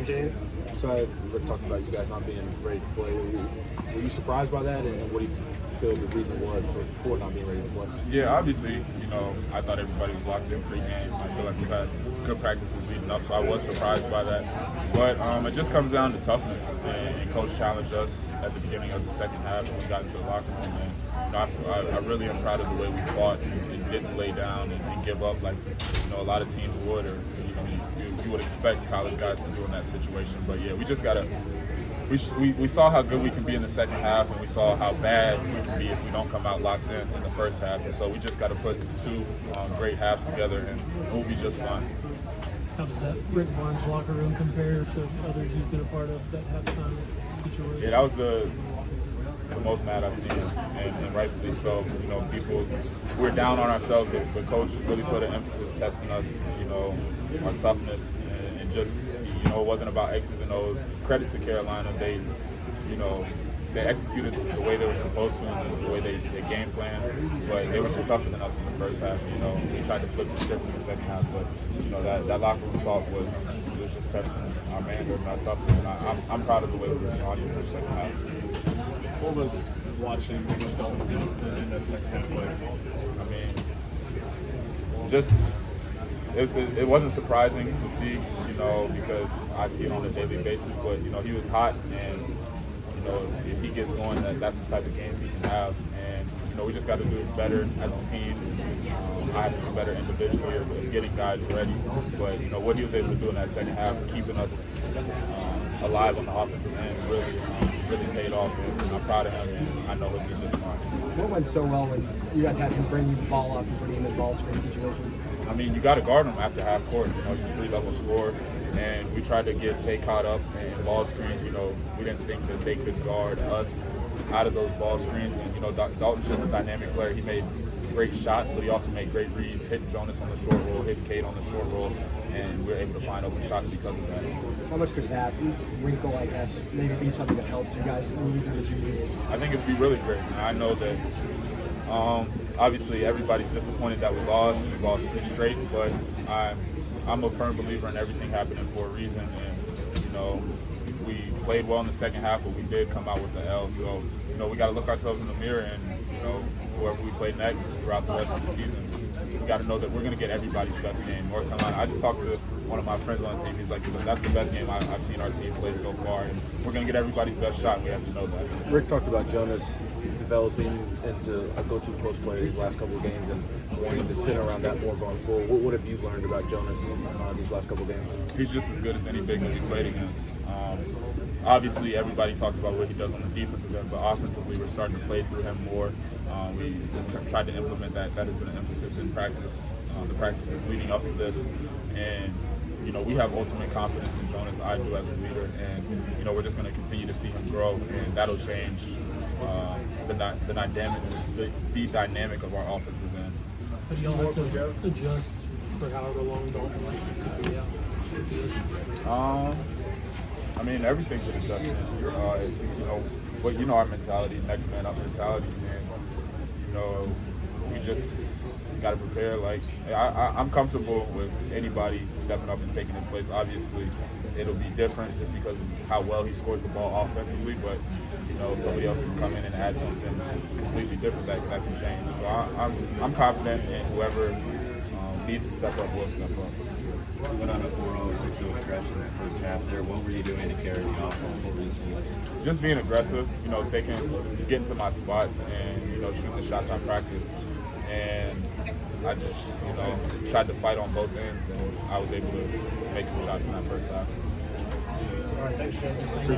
LeBron James. So Rick talked about you guys not being ready to play. Were you surprised by that, and what do you feel the reason was for not being ready to play? Yeah, obviously, I thought everybody was locked in pre-game. I feel like we've had good practices leading up, so I was surprised by that. But it just comes down to toughness, and Coach challenged us at the beginning of the second half when we got into the locker room. And I really am proud of the way we fought and didn't lay down and give up like a lot of teams would, or you would expect college guys to do in that situation. But yeah, we just gotta. We saw how good we can be in the second half, and we saw how bad we can be if we don't come out locked in the first half. And so we just got to put two great halves together, and we'll be just fine. How does that Rick Barnes locker room compare to others you've been a part of that halftime situation? Yeah, that was the most mad I've seen, and rightfully so. People, we're down on ourselves, but Coach really put an emphasis testing us, our toughness, and just, it wasn't about X's and O's. Credit to Carolina, they executed the way they were supposed to, and the way they game planned, but they were just tougher than us in the first half. We tried to flip the script in the second half, but that locker room talk was just testing our manhood and our toughness, and I'm proud of the way we responded in the second half. What was watching Dalton in that second half like? I mean, it wasn't surprising to see, because I see it on a daily basis. But he was hot, and if he gets going, that's the type of games he can have. And we just got to do better as a team. I have to do better individually of getting guys ready. But what he was able to do in that second half, keeping us alive on the offensive end, really paid off. And I'm proud of him, and I know he'll be just fine. What went so well when you guys had him bring the ball up and putting him in ball screen situations? I mean, you got to guard him after half court. He's a 3-level scorer, and we tried to get they caught up in ball screens. We didn't think that they could guard us out of those ball screens. And Dalton's just a dynamic player. He made great shots, but he also made great reads. Hit Jonas on the short roll, hit Cade on the short roll, and we were able to find open shots because of that. How much could that wrinkle, I guess, maybe be something that helps you guys moving through the season? I think it'd be really great. And I know that obviously everybody's disappointed that we lost 3 straight, but I'm a firm believer in everything happening for a reason. And we played well in the second half, but we did come out with the L. So we got to look ourselves in the mirror, and whoever we play next throughout the rest of the season, we got to know that we're going to get everybody's best game. North Carolina, I just talked to one of my friends on the team. He's like, that's the best game I've seen our team play so far, and we're going to get everybody's best shot. We have to know that. Rick talked about Jonas developing into a go-to post player these last couple of games and wanting to sit around that more going forward. What have you learned about Jonas these last couple of games? He's just as good as any big that we played against. Obviously, everybody talks about what he does on the defensive end, but offensively, we're starting to play through him more. We tried to implement that. That has been an emphasis in practice, the practices leading up to this. And, we have ultimate confidence in Jonas. I do as a leader. And, we're just going to continue to see him grow, and that'll change the dynamic of our offensive end. But y'all have to adjust for however long Dalton could be out. I mean, everything's an adjustment. But our mentality, next man up mentality, and we just got to prepare. Like I'm comfortable with anybody stepping up and taking his place. Obviously, it'll be different just because of how well he scores the ball offensively. But somebody else can come in and add something completely different that can change. So I'm confident, and whoever needs to step up will step up. You went on a 4-0, 6-0 stretch in that first half there. What were you doing to carry the offense? What were you seeing? Just being aggressive, getting to my spots and, shooting the shots I practice. And I just, tried to fight on both ends, and I was able to make some shots in that first half. All right, thanks, Joe.